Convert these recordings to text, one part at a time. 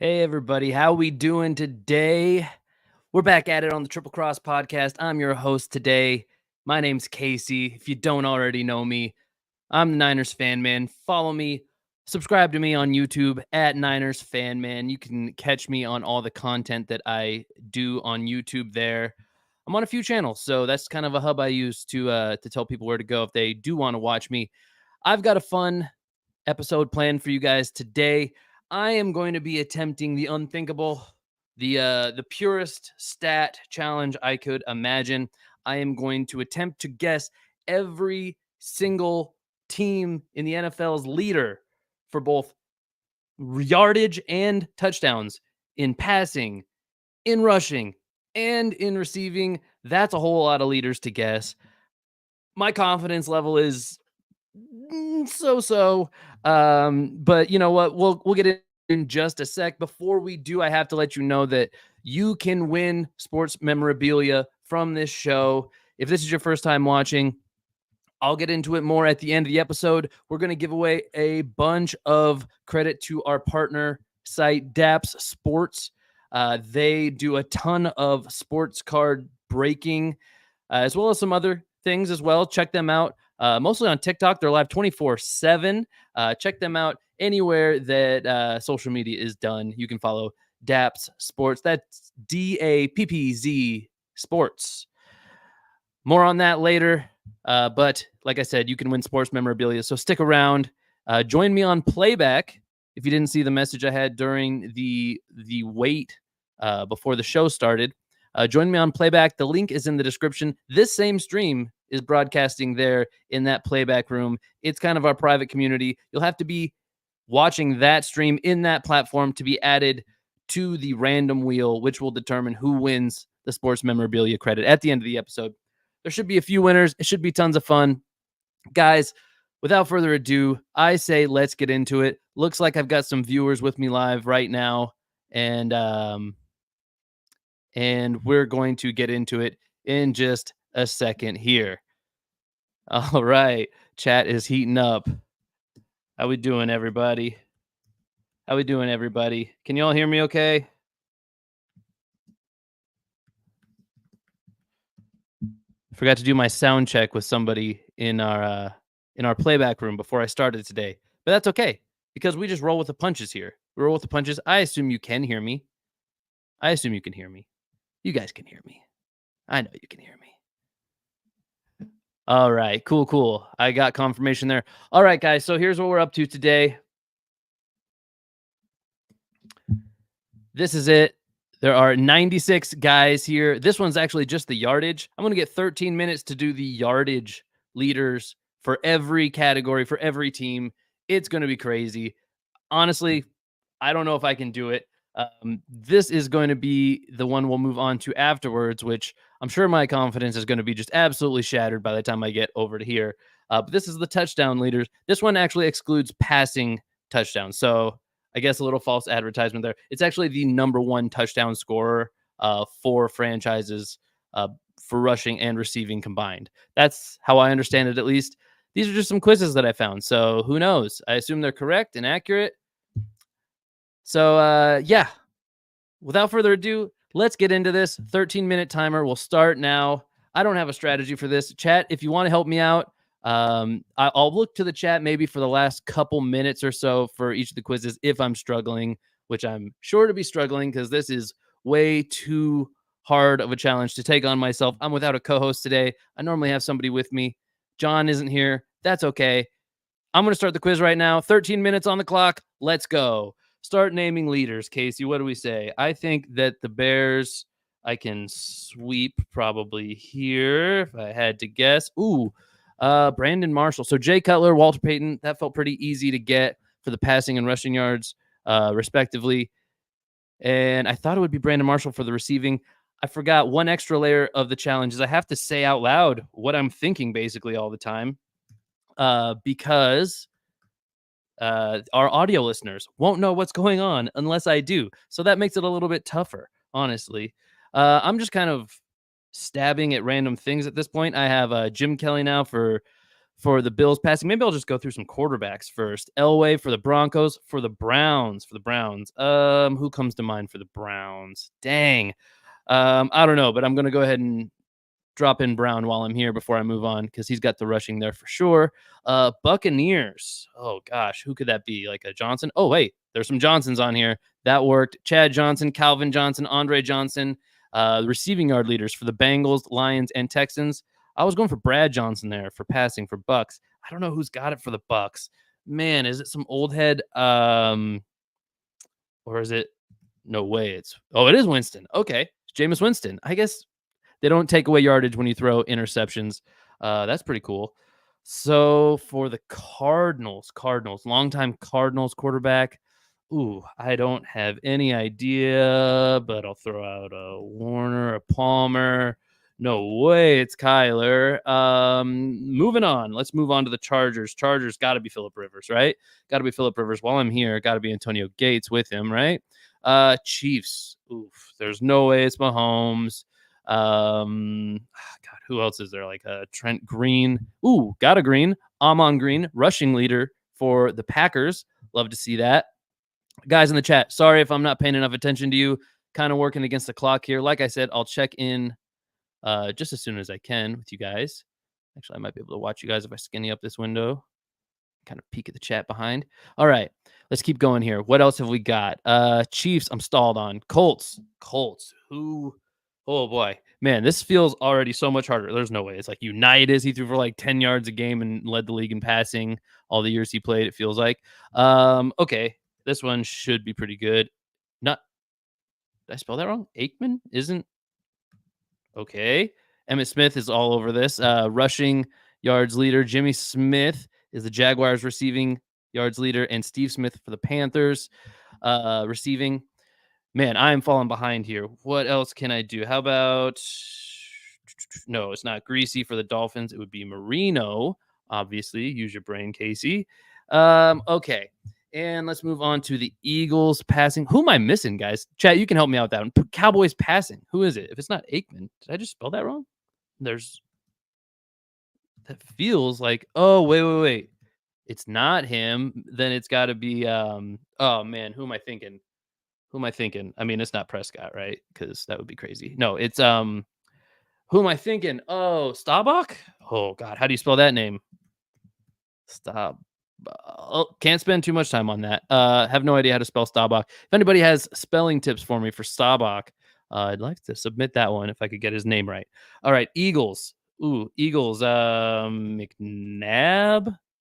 Hey everybody, how we doing today? We're back at it on the Triple Cross podcast. I'm your host today. My name's Casey. If you don't already know me, I'm the Niners fan man. Follow me, subscribe to me on YouTube at Niners fan man. You can catch me on all the content that I do on YouTube there. I'm on a few channels, so that's kind of a hub I use to tell people where to go if they do want to watch me. I've got a fun episode planned for you guys today. I am going to be attempting the unthinkable, the purest stat challenge I could imagine. I am going to attempt to guess every single team in the NFL's leader for both yardage and touchdowns in passing, in rushing, and in receiving. That's a whole lot of leaders to guess. My confidence level is so. But you know what? We'll get in just a sec. Before we do, I have to let you know that you can win sports memorabilia from this show. If this is your first time watching, I'll get into it more at the end of the episode. We're going to give away a bunch of credit to our partner site, DAPS Sports. They do a ton of sports card breaking, as well as some other things as well. Check them out. Mostly on TikTok. They're live 24/7. Check them out anywhere that social media is done. You can follow DAPS Sports. That's DAPPZ Sports. More on that later. But like I said, you can win sports memorabilia. So stick around. Join me on playback. If you didn't see the message I had during the wait before the show started, join me on playback. The link is in the description. This same stream is broadcasting there in that playback room. It's kind of our private community. You'll have to be watching that stream in that platform to be added to the random wheel, which will determine who wins the sports memorabilia credit at the end of the episode. There should be a few winners. It should be tons of fun. Guys, without further ado, I say let's get into it. Looks like I've got some viewers with me live right now, and we're going to get into it in just a second here. All right, chat is heating up. How we doing, everybody? How we doing, everybody? Can you all hear me okay? Forgot to do my sound check with somebody in our playback room before I started today. But that's okay, because we just roll with the punches here. We roll with the punches. I assume you can hear me. I assume you can hear me. You guys can hear me. I know you can hear me. All right, cool. I got confirmation there. All right, guys, so here's what we're up to today. This is it. There are 96 guys here. This one's actually just the yardage. I'm going to get 13 minutes to do the yardage leaders for every category, for every team. It's going to be crazy. Honestly, I don't know if I can do it. This is going to be the one we'll move on to afterwards, which I'm sure my confidence is going to be just absolutely shattered by the time I get over to here. But this is the touchdown leaders. This one actually excludes passing touchdowns. So I guess a little false advertisement there. It's actually the number one touchdown scorer for franchises for rushing and receiving combined. That's how I understand it, at least. These are just some quizzes that I found. So who knows? I assume they're correct and accurate. So, yeah, without further ado, let's get into this. 13-minute timer will start now. I don't have a strategy for this. Chat, if you want to help me out, I'll look to the chat maybe for the last couple minutes or so for each of the quizzes if I'm struggling, which I'm sure to be struggling because this is way too hard of a challenge to take on myself. I'm without a co-host today. I normally have somebody with me. John isn't here. That's okay. I'm going to start the quiz right now. 13 minutes on the clock. Let's go. Start naming leaders. Casey, what do we say? I think that the Bears, I can sweep probably here if I had to guess. Brandon Marshall. So Jay Cutler, Walter Payton, that felt pretty easy to get for the passing and rushing yards, respectively. And I thought it would be Brandon Marshall for the receiving. I forgot one extra layer of the challenge is I have to say out loud what I'm thinking basically all the time. Because our audio listeners won't know what's going on unless I do. So that makes it a little bit tougher, honestly. I'm just kind of stabbing at random things at this point. I have Jim Kelly now for for the Bills passing. Maybe I'll just go through some quarterbacks first. Elway for the Broncos, for the Browns, who comes to mind for the Browns? Dang. I don't know, but I'm going to go ahead and drop in Brown while I'm here before I move on because he's got the rushing there for sure. Buccaneers. Oh gosh, who could that be? Like a Johnson? Oh wait, there's some Johnsons on here. That worked. Chad Johnson, Calvin Johnson, Andre Johnson. Receiving yard leaders for the Bengals, Lions, and Texans. I was going for Brad Johnson there for passing for Bucks. I don't know who's got it for the Bucks. Man, is it some old head? Or is it? No way. It is Winston. Okay, it's Jameis Winston. I guess they don't take away yardage when you throw interceptions. That's pretty cool. So for the Cardinals, longtime Cardinals quarterback. Ooh, I don't have any idea, but I'll throw out a Warner, a Palmer. No way, it's Kyler. Moving on. Let's move on to the Chargers. Chargers got to be Phillip Rivers, right? Got to be Phillip Rivers. While I'm here, got to be Antonio Gates with him, right? Chiefs. Oof, there's no way it's Mahomes. God, who else is there? Like Trent Green. Ooh, got a Green. Amon Green, rushing leader for the Packers. Love to see that. Guys in the chat, sorry if I'm not paying enough attention to you. Kind of working against the clock here. Like I said, I'll check in just as soon as I can with you guys. Actually, I might be able to watch you guys if I skinny up this window. Kind of peek at the chat behind. All right, let's keep going here. What else have we got? Chiefs, I'm stalled on. Colts. Who? Oh boy, man, this feels already so much harder. There's no way. It's like Unitas. He threw for like 10 yards a game and led the league in passing all the years he played. It feels like. Okay, this one should be pretty good. Not. Did I spell that wrong? Aikman isn't. Okay. Emmitt Smith is all over this. Rushing yards leader. Jimmy Smith is the Jaguars receiving yards leader, and Steve Smith for the Panthers receiving. Man, I am falling behind here. What else can I do? How about no, it's not Greasy for the Dolphins. It would be Marino, obviously. Use your brain, Casey. Okay. And let's move on to the Eagles passing. Who am I missing, guys? Chat, you can help me out with that one. Cowboys passing. Who is it? If it's not Aikman, did I just spell that wrong? That feels like, oh, wait. It's not him. Then it's got to be, oh man, who am I thinking? I mean, it's not Prescott, right? Because that would be crazy. No, it's, who am I thinking? Oh, Staubach? Oh God, how do you spell that name? Stop. Oh, can't spend too much time on that. Have no idea how to spell Staubach. If anybody has spelling tips for me for Staubach, I'd like to submit that one if I could get his name right. All right, Eagles. Ooh, Eagles. McNabb.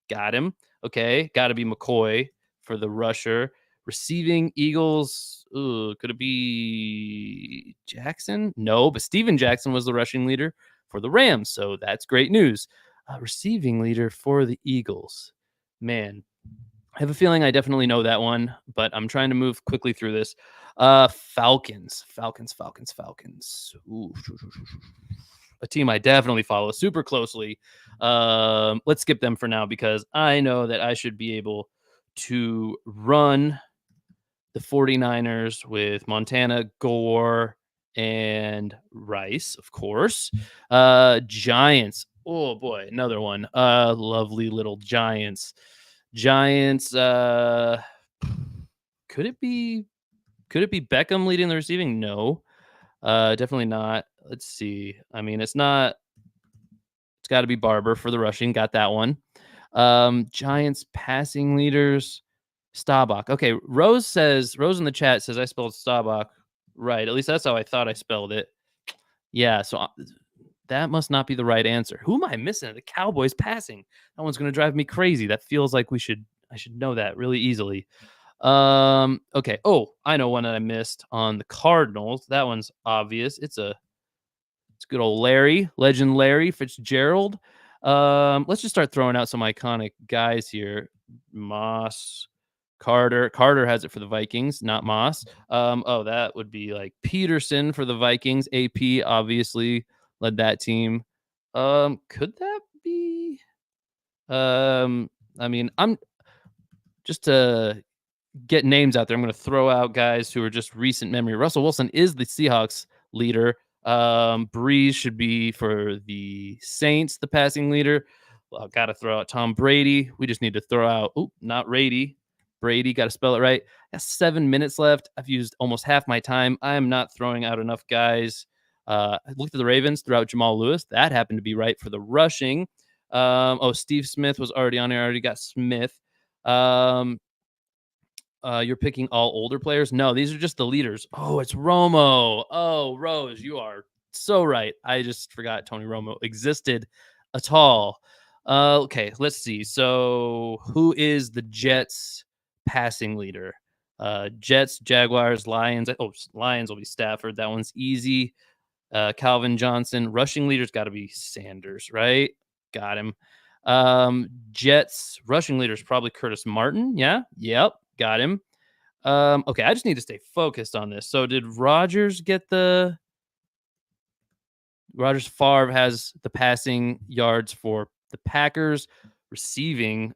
Got him. Okay, got to be McCoy for the rusher. Receiving Eagles. Ooh, could it be Jackson? No, but Steven Jackson was the rushing leader for the Rams, so that's great news. Receiving leader for the Eagles. Man, I have a feeling I definitely know that one, but I'm trying to move quickly through this. Falcons. Ooh, a team I definitely follow super closely. Let's skip them for now because I know that I should be able to run the 49ers with Montana, Gore, and Rice, of course. Giants. Oh boy, another one. Lovely little Giants. Giants. Could it be Beckham leading the receiving? No. Definitely not. Let's see. I mean, it's not. It's got to be Barber for the rushing. Got that one. Giants passing leaders. Staubach. Okay, Rose in the chat says I spelled Staubach right. At least that's how I thought I spelled it. Yeah, so that must not be the right answer. Who am I missing? The Cowboys passing. That one's going to drive me crazy. That feels like I should know that really easily. Okay. Oh, I know one that I missed on the Cardinals. That one's obvious. It's good old legend Larry Fitzgerald. Let's just start throwing out some iconic guys here. Moss, Carter has it for the Vikings, not Moss. That would be like Peterson for the Vikings. AP obviously led that team. Could that be? I mean, I'm just to get names out there. I'm going to throw out guys who are just recent memory. Russell Wilson is the Seahawks leader. Breeze should be for the Saints, the passing leader. Well, got to throw out Tom Brady. We just need to throw out, not Rady. Brady, got to spell it right. Got 7 minutes left. I've used almost half my time. I am not throwing out enough guys. I looked at the Ravens, threw out Jamal Lewis. That happened to be right for the rushing. Steve Smith was already on there. I already got Smith. Um, you're picking all older players? No, these are just the leaders. Oh, it's Romo. Oh, Rose, you are so right. I just forgot Tony Romo existed at all. Okay, let's see. So, who is the Jets passing leader? Jets, Jaguars, Lions. Oh, Lions will be Stafford. That one's easy. Calvin Johnson. Rushing leader's got to be Sanders, right? Got him. Jets rushing leader is probably Curtis Martin. Yeah. Yep. Got him. Okay, I just need to stay focused on this. So did Rogers get the Rogers Favre has the passing yards for the Packers, receiving.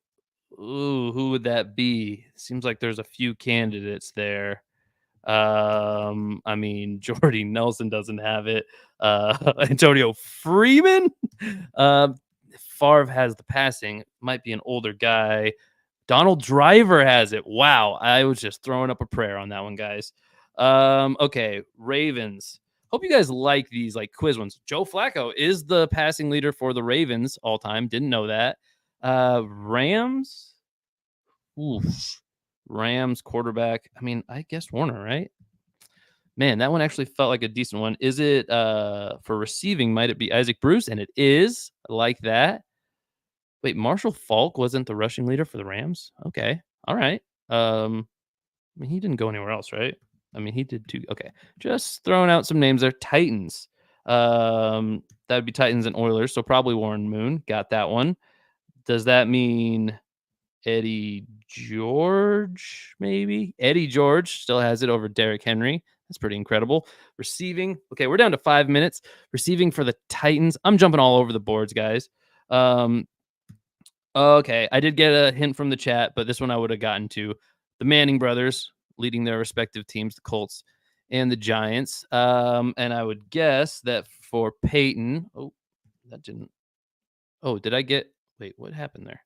Ooh, who would that be? Seems like there's a few candidates there. I mean, Jordy Nelson doesn't have it. Antonio Freeman. Uh, Favre has the passing. Might be an older guy. Donald Driver has it. Wow, I was just throwing up a prayer on that one, guys. Okay, Ravens. Hope you guys like these like quiz ones. Joe Flacco is the passing leader for the Ravens all time. Didn't know that. Rams. Oof. Rams quarterback. I mean, I guess Warner, right? Man, that one actually felt like a decent one. Is it for receiving? Might it be Isaac Bruce? And it is. I like that. Wait, Marshall Falk wasn't the rushing leader for the Rams? Okay. All right. I mean, he didn't go anywhere else, right? I mean, he did too. Okay. Just throwing out some names there. Titans. That'd be Titans and Oilers. So probably Warren Moon. Got that one. Does that mean Eddie George, maybe? Eddie George still has it over Derrick Henry. That's pretty incredible. Receiving. Okay, we're down to 5 minutes. Receiving for the Titans. I'm jumping all over the boards, guys. Okay, I did get a hint from the chat, but this one I would have gotten to. The Manning brothers leading their respective teams, the Colts and the Giants. And I would guess that for Peyton. Oh, that didn't. Oh, did I get. Wait, what happened there?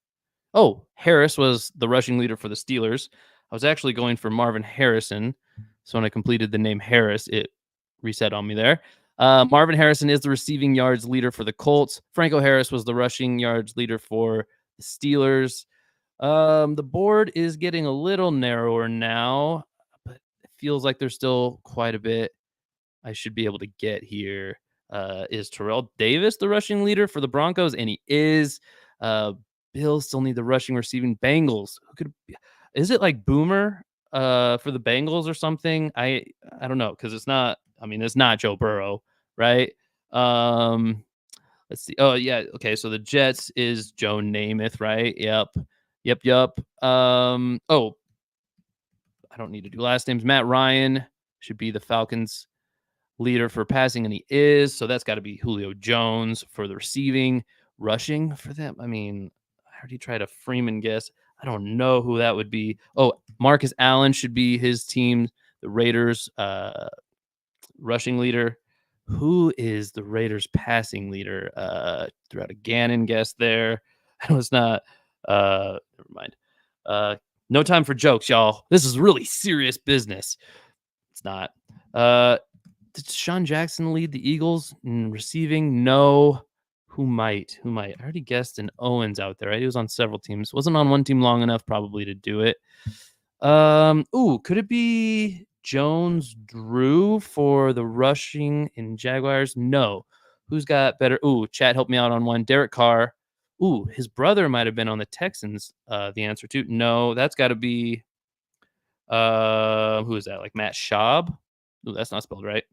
Oh, Harris was the rushing leader for the Steelers. I was actually going for Marvin Harrison. So when I completed the name Harris, it reset on me there. Marvin Harrison is the receiving yards leader for the Colts. Franco Harris was the rushing yards leader for the Steelers. The board is getting a little narrower now, but it feels like there's still quite a bit I should be able to get here. Is Terrell Davis the rushing leader for the Broncos? And he is. Bills still need the rushing receiving. Bengals. Is it like Boomer for the Bengals or something? I don't know, because it's not. I mean, it's not Joe Burrow, right? Let's see. Oh yeah, okay. So the Jets is Joe Namath, right? Yep. Oh, I don't need to do last names. Matt Ryan should be the Falcons leader for passing, and he is. So that's got to be Julio Jones for the receiving. Rushing for them. I mean, I already tried a Freeman guess. I don't know who that would be. Oh, Marcus Allen should be his team, the Raiders rushing leader. Who is the Raiders passing leader? Throughout a Gannon guess there. I was not. Never mind. No time for jokes, y'all. This is really serious business. It's not. Did Sean Jackson lead the Eagles in receiving? No. Who might? I already guessed an Owens out there. Right? He was on several teams. Wasn't on one team long enough probably to do it. Could it be Jones Drew for the rushing in Jaguars? No. Who's got better? Chat helped me out on one. Derek Carr. His brother might have been on the Texans. The answer to no, that's got to be who is that? Like Matt Schaub? That's not spelled right.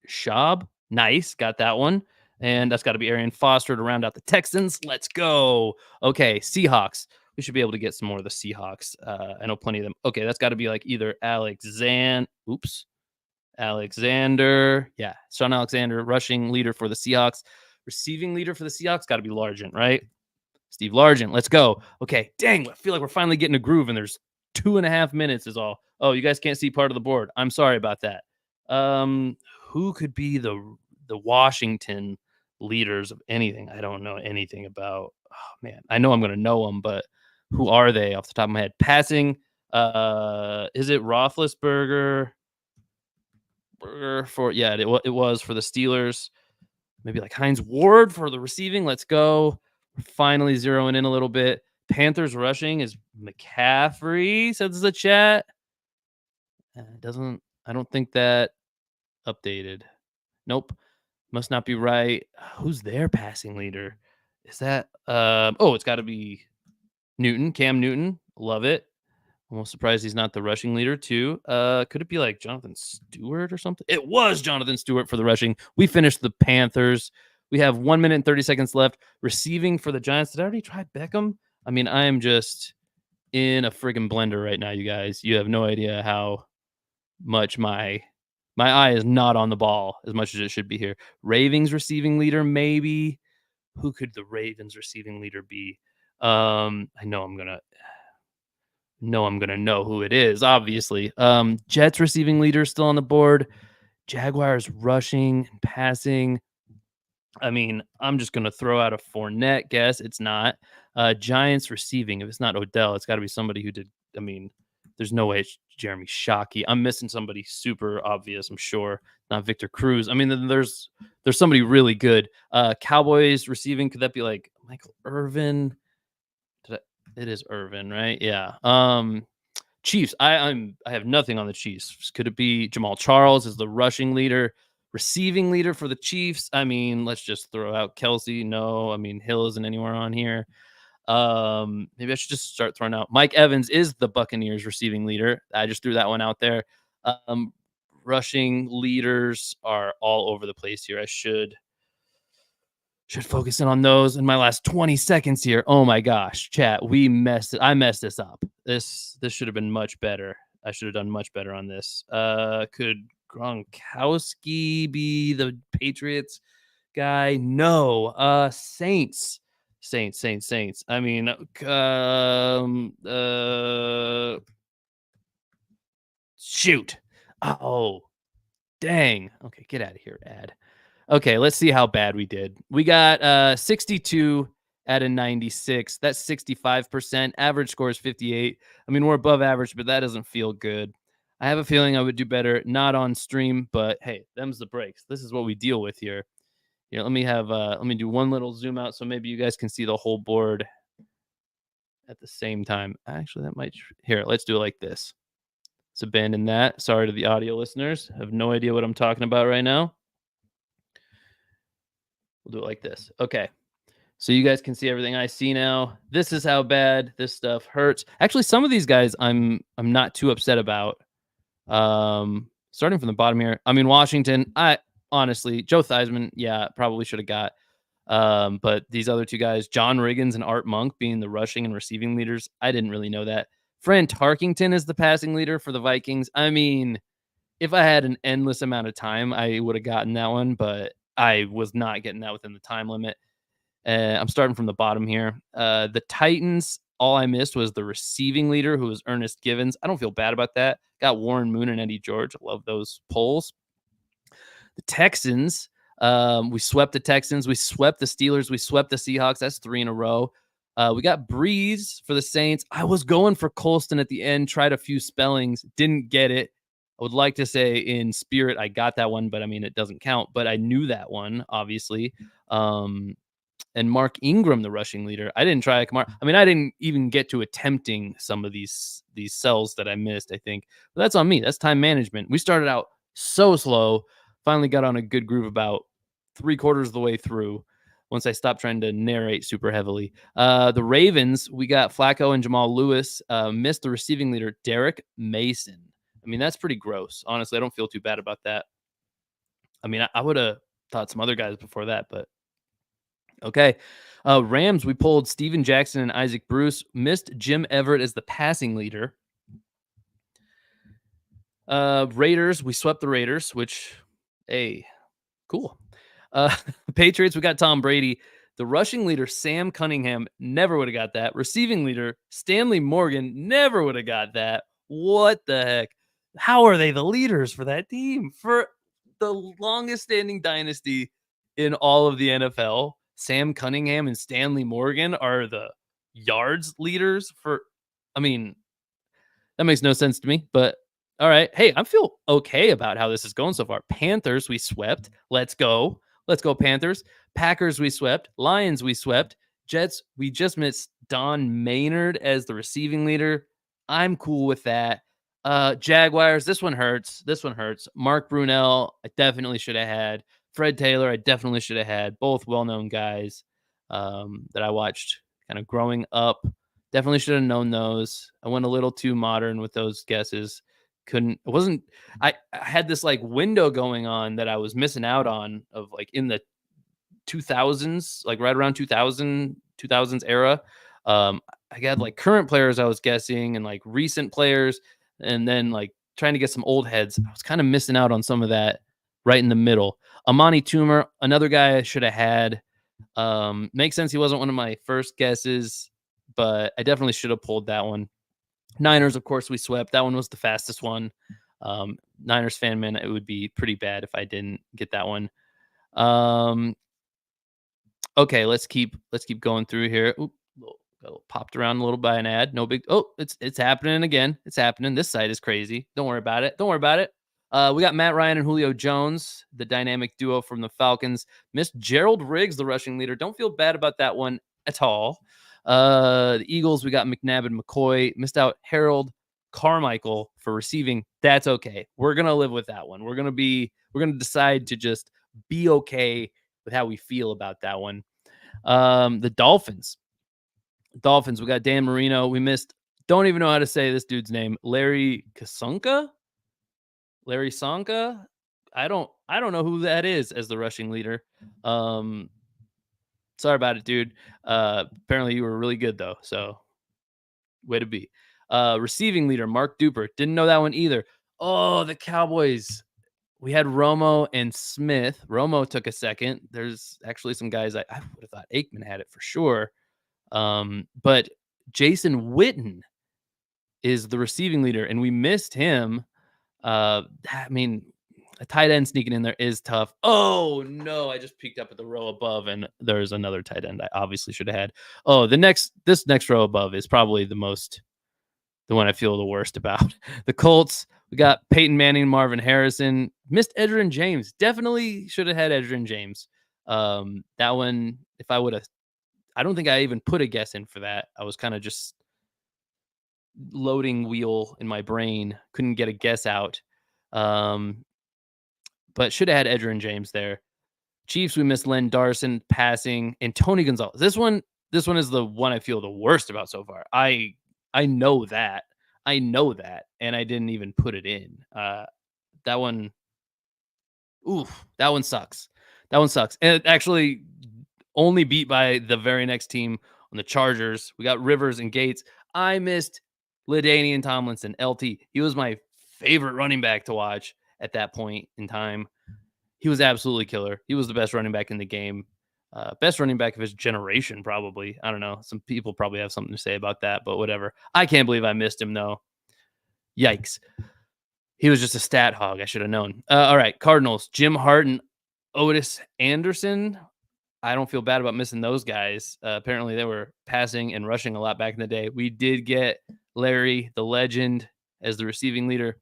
Schaub. Nice. Got that one. And that's got to be Arian Foster to round out the Texans. Let's go. Okay. Seahawks. We should be able to get some more of the Seahawks. I know plenty of them. Okay. That's got to be like either Alexander. Yeah. Sean Alexander, rushing leader for the Seahawks. Receiving leader for the Seahawks. Got to be Largent, right? Steve Largent. Let's go. Okay. Dang. I feel like we're finally getting a groove, and there's 2.5 minutes is all. Oh, you guys can't see part of the board. I'm sorry about that. Who could be the Washington leaders of anything? I don't know anything about Oh, man, I know I'm gonna know them, but who are they off the top of my head? Passing, is it Roethlisberger? For yeah, it was for the Steelers. Maybe like Heinz Ward for the receiving. Let's go. We're finally zeroing in a little bit. Panthers rushing is McCaffrey, says the chat. Doesn't I don't think that updated. Nope. Must not be right. Who's their passing leader? Is that oh, it's gotta be Newton, Cam Newton. Love it. Almost surprised he's not the rushing leader too. Could it be like Jonathan Stewart or something? It was Jonathan Stewart for the rushing. We finished the Panthers. We have 1 minute and 30 seconds left. Receiving for the Giants. Did I already try Beckham? I mean, I am just in a friggin' blender right now, you guys. You have no idea how much my eye is not on the ball as much as it should be here. Ravens receiving leader, maybe. Who could the Ravens receiving leader be? I know I'm gonna know who it is, obviously. Jets receiving leader still on the board. Jaguars rushing and passing. I mean, I'm just gonna throw out a Fournette guess. It's not. Giants receiving. If it's not Odell, it's got to be somebody who did. I mean, there's no way it's Jeremy Shockey. I'm missing somebody super obvious. I'm sure not Victor Cruz. I mean, there's somebody really good. Cowboys receiving. Could that be like Michael Irvin? It is Irvin, right? Yeah. Chiefs. I have nothing on the Chiefs. Could it be Jamal Charles as the rushing leader, receiving leader for the Chiefs? I mean, let's just throw out Kelsey. No, I mean Hill isn't anywhere on here. Maybe I should just start throwing out. Mike Evans is the Buccaneers receiving leader. I just threw that one out there. Um, Rushing leaders are all over the place here. I should focus in on those in my last 20 seconds here. Oh my gosh, chat, I messed this up. This should have been much better. I should have done much better on this. Could Gronkowski be the Patriots guy? No. Saints. I mean, shoot. Oh, dang. Okay, get out of here, ad. Okay, let's see how bad we did. We got 62 out of 96. That's 65%. Average score is 58. I mean, we're above average, but that doesn't feel good. I have a feeling I would do better, not on stream, but hey, them's the breaks. This is what we deal with here. Let me do one little zoom out so maybe you guys can see the whole board at the same time. Actually, that might here, let's do it like this. Let's abandon that. Sorry to the audio listeners. I have no idea what I'm talking about right now. We'll do it like this. Okay. So you guys can see everything I see now. This is how bad this stuff hurts. Actually, some of these guys I'm not too upset about. Starting from the bottom here. I mean, Washington, I honestly, Joe Theismann, yeah, probably should have got. But these other two guys, John Riggins and Art Monk being the rushing and receiving leaders, I didn't really know that. Fran Tarkington is the passing leader for the Vikings. I mean, if I had an endless amount of time, I would have gotten that one, but I was not getting that within the time limit. I'm starting from the bottom here. The Titans, all I missed was the receiving leader, who was Ernest Givens. I don't feel bad about that. Got Warren Moon and Eddie George. I love those polls. The Texans, we swept the Texans. We swept the Steelers. We swept the Seahawks. That's 3 in a row. We got Breeze for the Saints. I was going for Colston at the end, tried a few spellings, didn't get it. I would like to say in spirit I got that one, but I mean, it doesn't count. But I knew that one, obviously. And Mark Ingram, the rushing leader. I didn't try Kamara. I mean, I didn't even get to attempting some of these cells that I missed, I think. But that's on me. That's time management. We started out so slow, finally got on a good groove about 3/4 of the way through once I stopped trying to narrate super heavily. The Ravens, we got Flacco and Jamal Lewis. Missed the receiving leader, Derek Mason. I mean, that's pretty gross. Honestly, I don't feel too bad about that. I mean, I would have thought some other guys before that, but okay. Rams, we pulled Steven Jackson and Isaac Bruce. Missed Jim Everett as the passing leader. Raiders, we swept the Raiders, which, hey, cool. Patriots, we got Tom Brady. The rushing leader, Sam Cunningham, never would have got that. Receiving leader, Stanley Morgan, never would have got that. What the heck? How are they the leaders for that team? For the longest standing dynasty in all of the NFL, Sam Cunningham and Stanley Morgan are the yards leaders for, I mean, that makes no sense to me, but all right. Hey, I feel okay about how this is going so far. Panthers, we swept. Let's go. Let's go, Panthers. Packers, we swept. Lions, we swept. Jets, we just missed Don Maynard as the receiving leader. I'm cool with that. Jaguars, this one hurts. This one hurts. Mark Brunell, I definitely should have had. Fred Taylor, I definitely should have had. Both well known guys that I watched kind of growing up. Definitely should have known those. I went a little too modern with those guesses. Couldn't, it wasn't, I had this like window going on that I was missing out on of like in the 2000s, like right around 2000s era. I got like current players I was guessing and like recent players, and then like trying to get some old heads. I was kind of missing out on some of that right in the middle. Amani Toomer, another guy I should have had. Makes sense. He wasn't one of my first guesses, but I definitely should have pulled that one. Niners, of course, we swept. That one was the fastest one. Niners fan, man, it would be pretty bad if I didn't get that one. Okay, let's keep going through here. Oop, popped around a little by an ad. No big. Oh, it's happening again. It's happening. This site is crazy. Don't worry about it. Don't worry about it. We got Matt Ryan and Julio Jones, the dynamic duo from the Falcons. Missed Gerald Riggs, the rushing leader. Don't feel bad about that one at all. The Eagles, we got McNabb and McCoy. Missed out Harold Carmichael for receiving. That's okay. We're gonna live with that one. We're gonna decide to just be okay with how we feel about that one. The Dolphins. We got Dan Marino. We missed, don't even know how to say this dude's name. Larry Kasonka? Larry Sonka? I don't know who that is as the rushing leader. Sorry about it, dude. Apparently you were really good though. So way to be. Receiving leader, Mark Duper. Didn't know that one either. Oh, the Cowboys. We had Romo and Smith. Romo took a second. There's actually some guys I would have thought Aikman had it for sure. But Jason Witten is the receiving leader, and we missed him. I mean, a tight end sneaking in there is tough. Oh no, I just peeked up at the row above, and there's another tight end I obviously should have had. Oh, this next row above is probably the one I feel the worst about. The Colts, we got Peyton Manning, Marvin Harrison. Missed Edgerrin James. Definitely should have had Edgerrin James. That one, if I would have, I don't think I even put a guess in for that. I was kind of just loading wheel in my brain. Couldn't get a guess out. But should have had Edgerrin James there. Chiefs, we missed Len Darson passing and Tony Gonzalez. This one is the one I feel the worst about so far. I know that. And I didn't even put it in. That one, that one sucks. And it actually only beat by the very next team on the Chargers. We got Rivers and Gates. I missed LaDainian Tomlinson, LT. He was my favorite running back to watch at that point in time. He was absolutely killer. He was the best running back in the game. Best running back of his generation, probably. I don't know. Some people probably have something to say about that, but whatever. I can't believe I missed him, though. Yikes. He was just a stat hog. I should have known. All right. Cardinals, Jim Hart and Otis Anderson. I don't feel bad about missing those guys. Apparently, they were passing and rushing a lot back in the day. We did get Larry, the legend, as the receiving leader.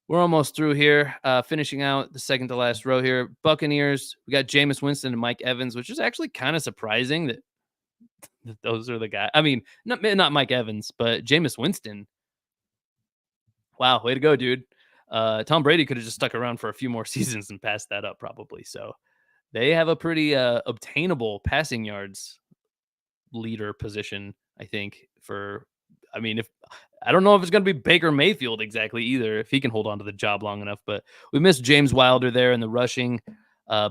We're almost through here, finishing out the second to last row here. Buccaneers, we got Jameis Winston and Mike Evans, which is actually kind of surprising that those are the guys. I mean, not Mike Evans, but Jameis Winston. Wow, way to go, dude. Tom Brady could have just stuck around for a few more seasons and passed that up probably. So they have a pretty obtainable passing yards leader position, I think, if I don't know if it's going to be Baker Mayfield exactly either, if he can hold on to the job long enough, but we missed James Wilder there in the rushing.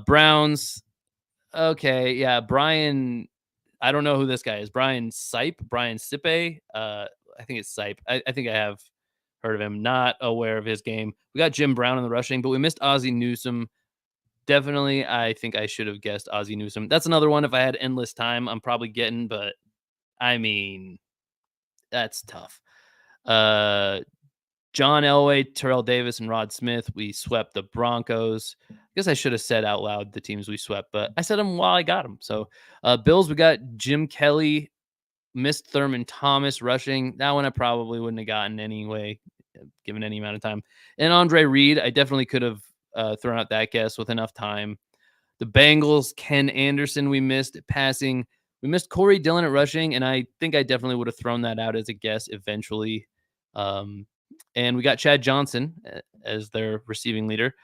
Browns. Okay. Yeah. Brian. I don't know who this guy is. Brian Sipe. I think it's Sipe. I think I have heard of him. Not aware of his game. We got Jim Brown in the rushing, but we missed Ozzie Newsome. Definitely, I think I should have guessed Ozzie Newsome. That's another one. If I had endless time, I'm probably getting, but I mean, that's tough. John Elway, Terrell Davis, and Rod Smith. We swept the Broncos. guess I should have said out loud the teams we swept, but I said them while I got them. So, Bills, we got Jim Kelly, missed Thurman Thomas rushing. That one I probably wouldn't have gotten anyway, given any amount of time. And Andre Reed, I definitely could have thrown out that guess with enough time. The Bengals, Ken Anderson, we missed at passing. We missed Corey Dillon at rushing, and I think I definitely would have thrown that out as a guess eventually. And we got Chad Johnson as their receiving leader.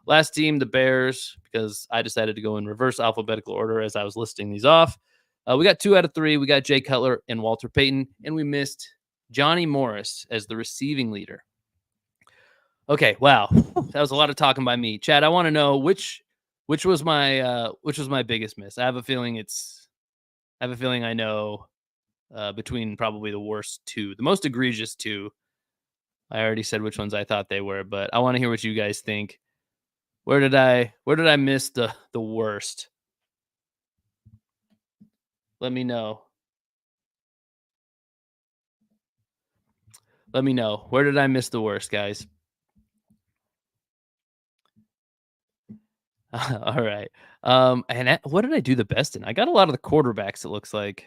Last team, the Bears, because I decided to go in reverse alphabetical order as I was listing these off. We got 2 out of 3. We got Jay Cutler and Walter Payton, and we missed Johnny Morris as the receiving leader. Okay, wow, that was a lot of talking by me. Chad, I want to know which was my biggest miss. I have a feeling I know between probably the worst two, the most egregious two. I already said which ones I thought they were, but I want to hear what you guys think. Where did I miss the worst? Let me know. Let me know. Where did I miss the worst, guys? All right. What did I do the best in? I got a lot of the quarterbacks, it looks like,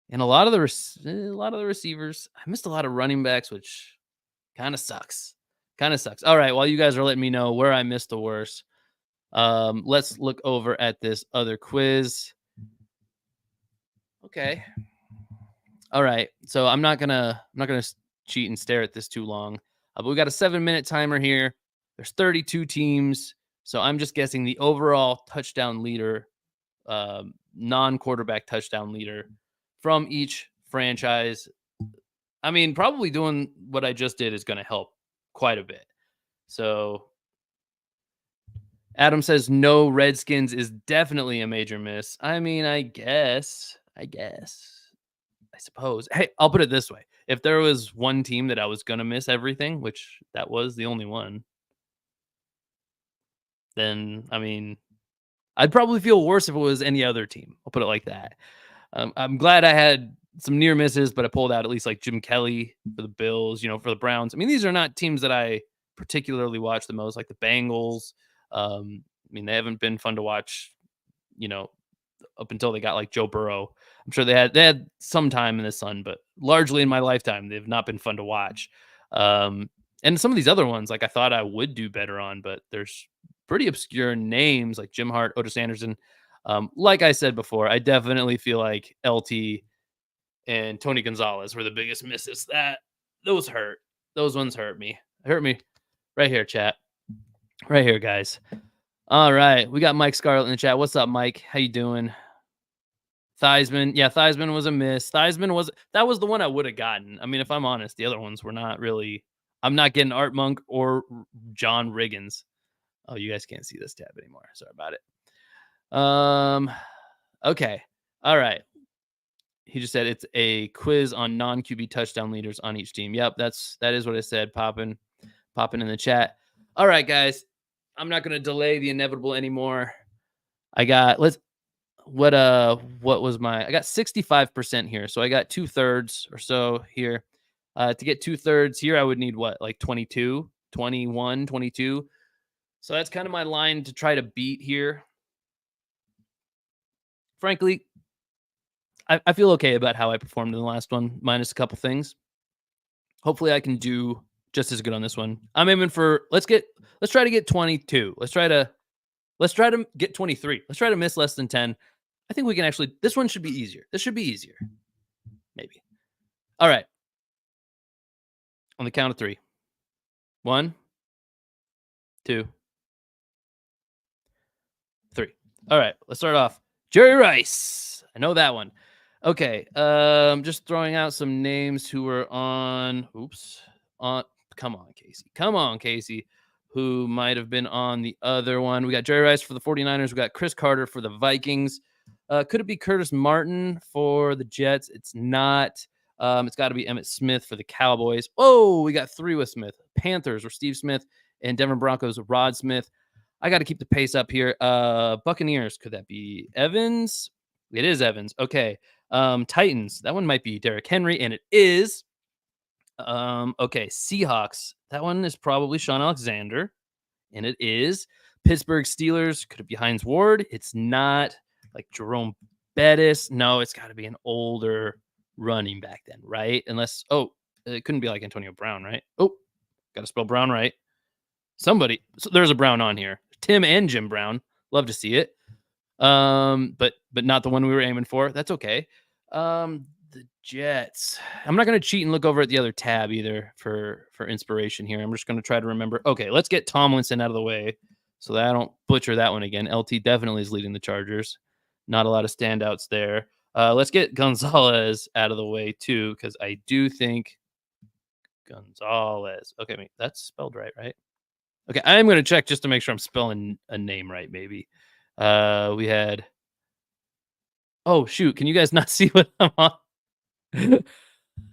and a lot of the receivers. I missed a lot of running backs, which kind of sucks. Kind of sucks. All right. While you guys are letting me know where I missed the worst, let's look over at this other quiz. Okay. All right. So I'm not gonna cheat and stare at this too long. But we got a 7-minute timer here. There's 32 teams, so I'm just guessing the overall touchdown leader, non-quarterback touchdown leader from each franchise. I mean, probably doing what I just did is going to help quite a bit. So Adam says no Redskins is definitely a major miss. I mean, I suppose. Hey, I'll put it this way. If there was one team that I was going to miss everything, which that was the only one, then, I mean, I'd probably feel worse if it was any other team. I'll put it like that. I'm glad I had some near misses, but I pulled out at least like Jim Kelly for the Bills, for the Browns. I mean, these are not teams that I particularly watch the most, like the Bengals. I mean, they haven't been fun to watch, you know, up until they got like Joe Burrow. I'm sure they had some time in the sun, but largely in my lifetime, they've not been fun to watch. And some of these other ones, like I thought I would do better on, but there's pretty obscure names like Jim Hart, Otis Anderson. Like I said before, I definitely feel like LT and Tony Gonzalez were the biggest misses. Those hurt. Those ones hurt me. Hurt me right here, chat. Right here, guys. All right, we got Mike Scarlett in the chat. What's up, Mike? How you doing? Theismann, yeah, Theismann was a miss. That was the one I would have gotten. I mean, if I'm honest, the other ones were not really. I'm not getting Art Monk or John Riggins. Oh, you guys can't see this tab anymore. Sorry about it. Okay, all right. He just said it's a quiz on non-QB touchdown leaders on each team. Yep, that is what I said. Popping in the chat. All right, guys. I'm not going to delay the inevitable anymore. I got what was I got 65% here. So I got 2/3 or so here. To get 2/3 here, I would need what, like 22, 21, 22. So that's kind of my line to try to beat here. Frankly, I feel okay about how I performed in the last one, minus a couple things. Hopefully I can do just as good on this one. I'm aiming for let's try to get 22. Let's try to get 23. Let's try to miss less than 10. I think we can actually, this one should be easier. This should be easier. Maybe. All right. On the count of 3. 1, 2, 3. All right. Let's start off. Jerry Rice. I know that one. Okay. Just throwing out some names who were on. Come on, Casey. Who might have been on the other one. We got Jerry Rice for the 49ers. We got Chris Carter for the Vikings. Could it be Curtis Martin for the Jets? It's not. It's got to be Emmitt Smith for the Cowboys. Oh, we got 3 with Smith. Panthers were Steve Smith, and Denver Broncos Rod Smith. I got to keep the pace up here. Buccaneers, could that be Evans? It is Evans. Okay. Titans, that one might be Derrick Henry, and it is. Okay, Seahawks, that one is probably Sean Alexander, and it is. Pittsburgh Steelers. Could it be Hines Ward? It's not. Like Jerome Bettis. No, it's got to be an older running back then, right? Unless, it couldn't be like Antonio Brown, right? Oh, got to spell Brown right. Somebody, so there's a Brown on here. Tim and Jim Brown. Love to see it. But not the one we were aiming for. That's okay. The Jets. I'm not going to cheat and look over at the other tab either for inspiration here. I'm just going to try to remember. Okay, let's get Tomlinson out of the way so that I don't butcher that one again. LT definitely is leading the Chargers. Not a lot of standouts there. Let's get Gonzalez out of the way too, because I do think Gonzalez. Okay, wait, that's spelled right? Okay, I am going to check just to make sure I'm spelling a name right. Maybe we had. Oh shoot! Can you guys not see what I'm on?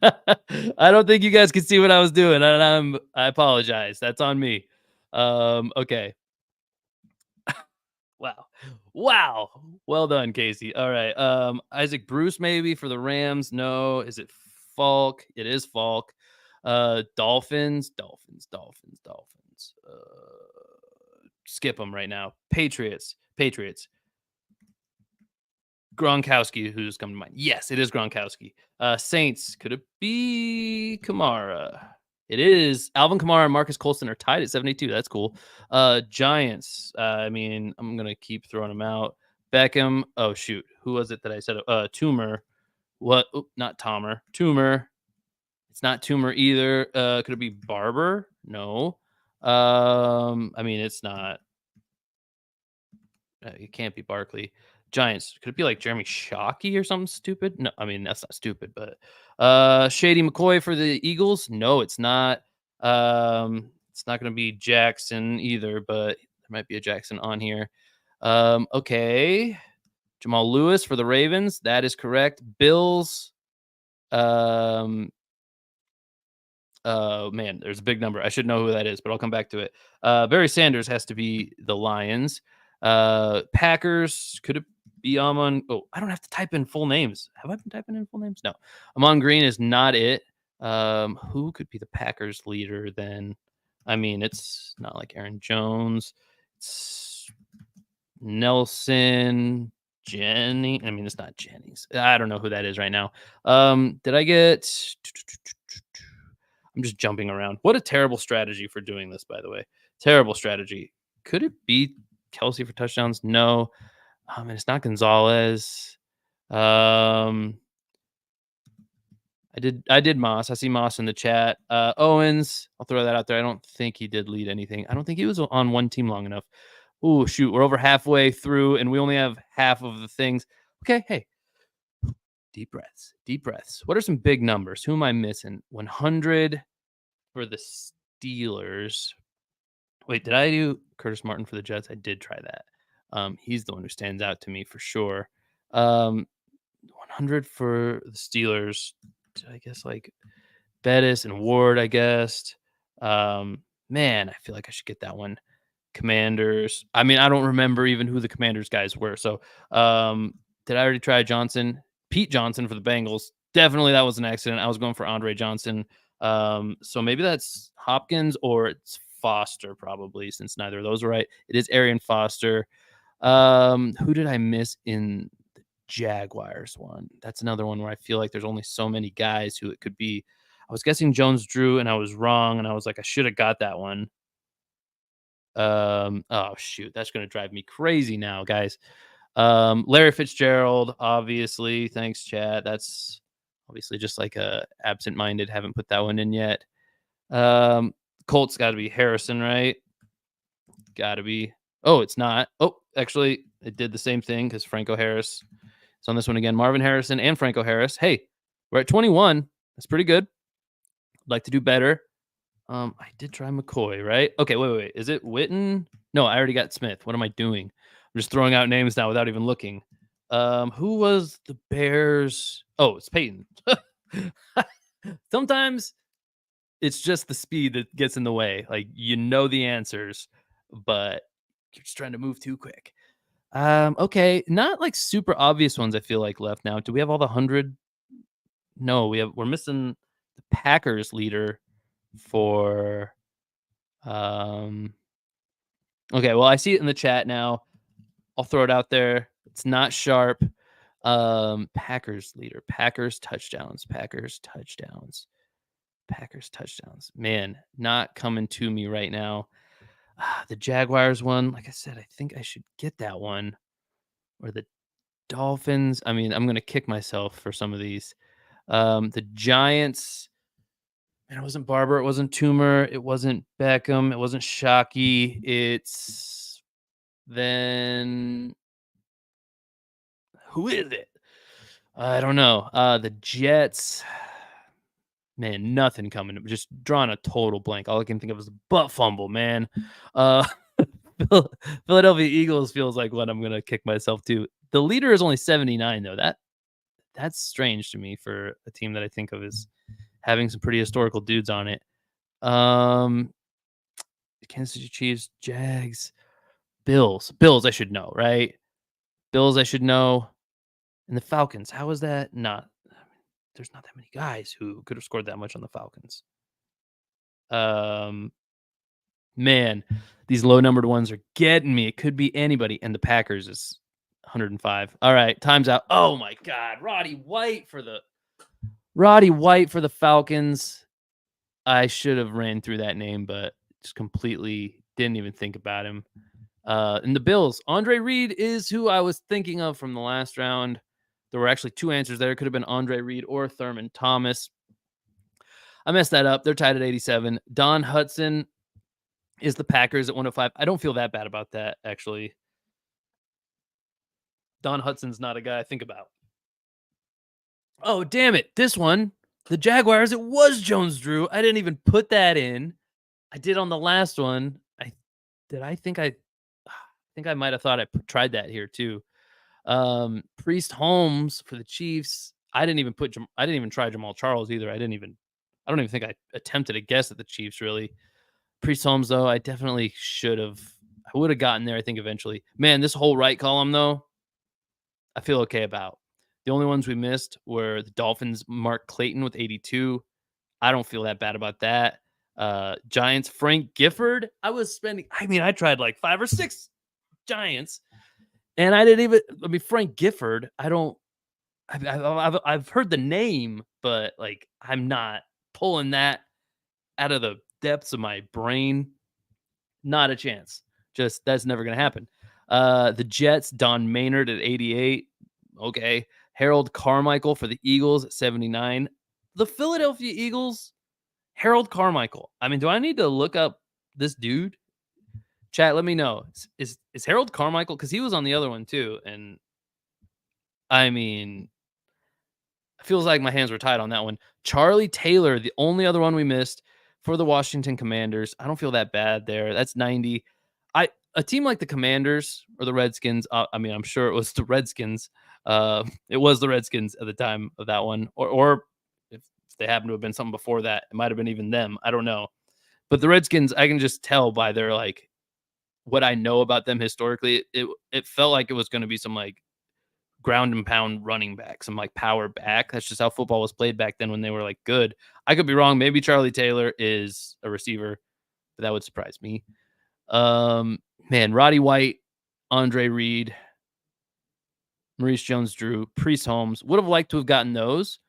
I don't think you guys can see what I was doing, and I apologize. That's on me. Okay. Wow. Wow. Well done, Casey. All right. Isaac Bruce maybe for the Rams. No. Is it Falk? It is Falk. Dolphins. Skip them right now. Patriots. Gronkowski, who's come to mind. Yes, it is Gronkowski. Saints. Could it be Kamara? It is. Alvin Kamara and Marcus Colston are tied at 72. That's cool. Giants. I'm going to keep throwing them out. Beckham. Oh, shoot. Who was it that I said? Toomer. What? Oop, not Tomer. Toomer. It's not Toomer either. Could it be Barber? No. It's not. It can't be Barkley. Giants. Could it be like Jeremy Shockey or something stupid? No, that's not stupid, but Shady McCoy for the Eagles? No, it's not. It's not going to be Jackson either, but there might be a Jackson on here. Okay. Jamal Lewis for the Ravens. That is correct. Bills. Oh man, there's a big number. I should know who that is, but I'll come back to it. Barry Sanders has to be the Lions. Packers. Could it be Amon? Oh, I don't have to type in full names. Have I been typing in full names? No. Amon Green is not it. Who could be the Packers leader then? It's not like Aaron Jones. It's Nelson. Jenny. It's not Jennings. I don't know who that is right now. Did I get? I'm just jumping around. What a terrible strategy for doing this, by the way. Terrible strategy. Could it be Kelsey for touchdowns? No. And it's not Gonzalez. I did Moss. I see Moss in the chat. Owens, I'll throw that out there. I don't think he did lead anything. I don't think he was on one team long enough. Oh, shoot. We're over halfway through, and we only have half of the things. Okay, hey. Deep breaths. What are some big numbers? Who am I missing? 100 for the Steelers. Wait, did I do Curtis Martin for the Jets? I did try that. He's the one who stands out to me for sure. 100 for the Steelers. I guess like Bettis and Ward, I guess. Man, I feel like I should get that one. Commanders. I don't remember even who the Commanders guys were. So, did I already try Johnson? Pete Johnson for the Bengals. Definitely that was an accident. I was going for Andre Johnson. So maybe that's Hopkins or it's Foster probably, since neither of those are right. It is Arian Foster. Who did I miss in the Jaguars one? That's another one where I feel like there's only so many guys who it could be. I was guessing Jones Drew and I was wrong, and I was like, I should have got that one. Oh shoot, that's gonna drive me crazy now, guys. Larry Fitzgerald, obviously. Thanks, chat. That's obviously just like a absent-minded. Haven't put that one in yet. Colts got to be Harrison, right? Got to be. Oh, it's not. Oh, actually, it did the same thing because Franco Harris is on this one again. Marvin Harrison and Franco Harris. Hey, we're at 21. That's pretty good. I'd like to do better. I did try McCoy, right? Okay, wait. Is it Witten? No, I already got Smith. What am I doing? I'm just throwing out names now without even looking. Who was the Bears? Oh, it's Peyton. Sometimes it's just the speed that gets in the way. Like, the answers, but you're just trying to move too quick. Okay, not like super obvious ones I feel like left now. Do we have all the 100? No, we're missing the Packers leader for Okay, well, I see it in the chat now. I'll throw it out there. It's not sharp. Packers leader. Packers touchdowns. Packers touchdowns. Packers touchdowns. Man, not coming to me right now. The Jaguars one, like I said, I think I should get that one. Or the Dolphins. I mean, I'm gonna kick myself for some of these. The Giants. And it wasn't Barber. It wasn't Toomer. It wasn't Beckham. It wasn't Shockey. It's then who is it? I don't know. The Jets. Man, nothing coming. Just drawing a total blank. All I can think of is a butt fumble, man. Uh, Philadelphia Eagles feels like what I'm gonna kick myself to. The leader is only 79 though. That's strange to me for a team that I think of as having some pretty historical dudes on it. Kansas City Chiefs, Jags, Bills. Bills I should know, right? Bills I should know. And the Falcons. How is that not? I mean, there's not that many guys who could have scored that much on the Falcons. Um, Man, these low numbered ones are getting me. It could be anybody. And the Packers is 105. All right, time's out. Oh my God, Roddy White for the Falcons. I should have ran through that name, but just completely didn't even think about him. And the Bills, Andre Reed is who I was thinking of from the last round. There were actually two answers there. It could have been Andre Reed or Thurman Thomas. I messed that up. They're tied at 87. Don Hudson is the Packers at 105. I don't feel that bad about that, actually. Don Hudson's not a guy I think about. Oh, damn it. This one, the Jaguars, it was Jones-Drew. I didn't even put that in. I did on the last one. I think I might have thought I tried that here too. Priest Holmes for the Chiefs. I didn't even try Jamal Charles either. I don't even think I attempted a guess at the Chiefs really. Priest Holmes though, I definitely should have. I would have gotten there, I think, eventually. Man, this whole right column though, I feel okay about. The only ones we missed were the Dolphins, Mark Clayton with 82. I don't feel that bad about that. Giants, Frank Gifford. I tried like 5 or 6 Giants. And I didn't even. I mean, Frank Gifford. I've heard the name, but like I'm not pulling that out of the depths of my brain. Not a chance. Just that's never gonna happen. The Jets, Don Maynard at 88. Okay. Harold Carmichael for the Eagles at 79. The Philadelphia Eagles, Harold Carmichael. I mean, do I need to look up this dude? Chat, let me know. Is Harold Carmichael? Because he was on the other one too. And I mean, it feels like my hands were tied on that one. Charlie Taylor, the only other one we missed for the Washington Commanders. I don't feel that bad there. That's 90. A team like the Commanders or the Redskins. I mean, I'm sure it was the Redskins. It was the Redskins at the time of that one, or if they happened to have been something before that, it might have been even them. I don't know. But the Redskins, I can just tell by their like what I know about them historically. It felt like it was going to be some like ground and pound running back, some like power back. That's just how football was played back then when they were like good. I could be wrong. Maybe Charlie Taylor is a receiver, but that would surprise me. Man, Roddy White, Andre Reed, Maurice Jones-Drew, Priest Holmes. Would have liked to have gotten those.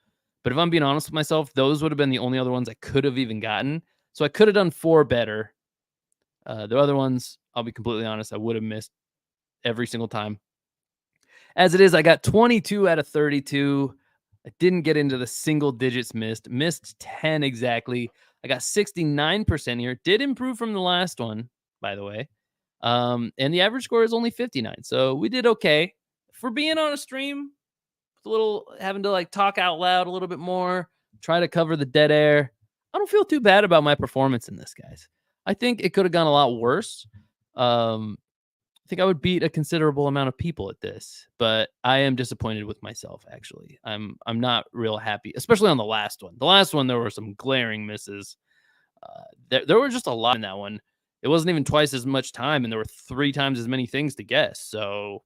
But if I'm being honest with myself, those would have been the only other ones I could have even gotten. So I could have done 4 better. The other ones, I'll be completely honest, I would have missed every single time. As it is, I got 22 out of 32. I didn't get into the single digits missed 10 exactly. I got 69% here. Did improve from the last one, by the way. And the average score is only 59. So we did okay. For being on a stream, a little having to like talk out loud a little bit more, try to cover the dead air. I don't feel too bad about my performance in this, guys. I think it could have gone a lot worse. I think I would beat a considerable amount of people at this, but I am disappointed with myself. Actually, I'm not real happy, especially on the last one. The last one, there were some glaring misses. There were just a lot in that one. It wasn't even twice as much time, and there were 3 times as many things to guess. So,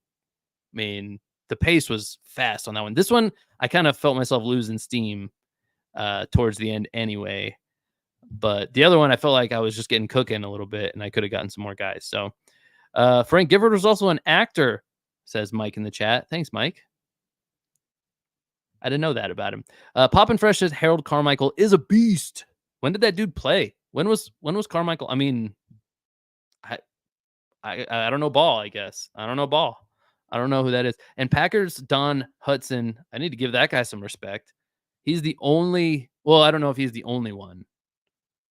I mean, the pace was fast on that one. This one, I kind of felt myself losing steam towards the end anyway. But the other one, I felt like I was just getting cooking a little bit, and I could have gotten some more guys. So, Frank Gifford was also an actor, says Mike in the chat. Thanks, Mike. I didn't know that about him. Poppin' Fresh says Harold Carmichael is a beast. When did that dude play? When was Carmichael? I mean, I don't know ball, I guess. I don't know ball. I don't know who that is. And Packers Don Hudson, I need to give that guy some respect. He's the only, well, I don't know if he's the only one.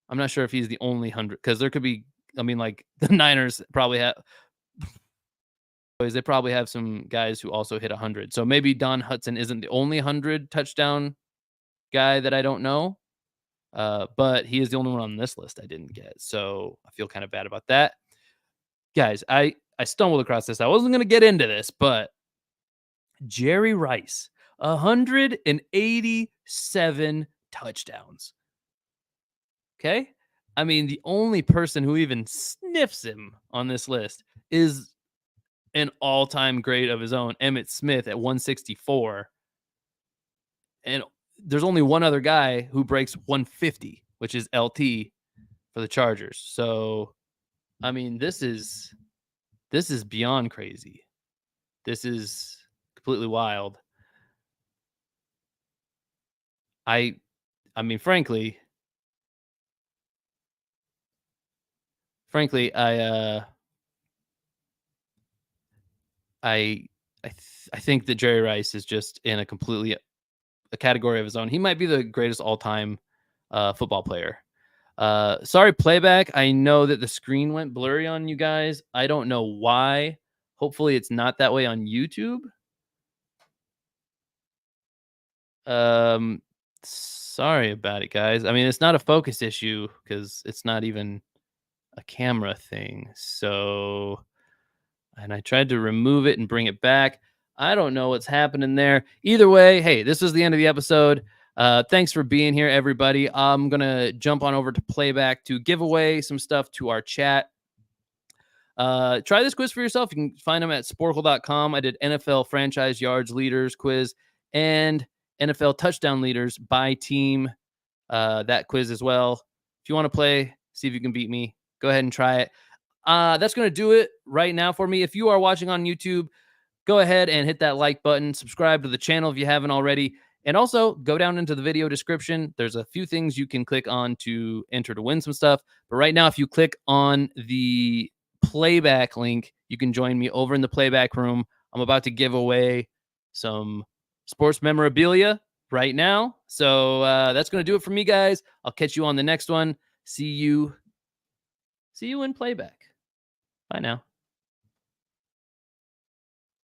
I'm not sure if he's the only 100 because there could be, I mean, like the Niners probably have, they probably have some guys who also hit 100. So maybe Don Hudson isn't the only 100 touchdown guy that I don't know. But he is the only one on this list I didn't get. So I feel kind of bad about that. Guys, I stumbled across this. I wasn't going to get into this, but Jerry Rice, 187 touchdowns. Okay? I mean, the only person who even sniffs him on this list is an all-time great of his own, Emmitt Smith at 164. And there's only one other guy who breaks 150, which is LT for the Chargers. So, I mean, this is beyond crazy. This is completely wild. I mean, frankly, I think that Jerry Rice is just in a completely a category of his own. He might be the greatest all-time football player. Sorry, playback. I know that the screen went blurry on you guys. I don't know why. Hopefully it's not that way on YouTube. Sorry about it, guys. I mean, it's not a focus issue because it's not even a camera thing. So, and I tried to remove it and bring it back. I don't know what's happening there. Either way, hey, this was the end of the episode. Thanks for being here, everybody. I'm going to jump on over to playback to give away some stuff to our chat. Try this quiz for yourself. You can find them at sporkle.com. I did NFL franchise yards leaders quiz and NFL touchdown leaders by team. That quiz as well. If you want to play, see if you can beat me, go ahead and try it. That's going to do it right now for me. If you are watching on YouTube, go ahead and hit that like button. Subscribe to the channel if you haven't already. And also go down into the video description. There's a few things you can click on to enter to win some stuff. But right now, if you click on the playback link, you can join me over in the playback room. I'm about to give away some sports memorabilia right now. So that's going to do it for me, guys. I'll catch you on the next one. See you in playback. Bye now.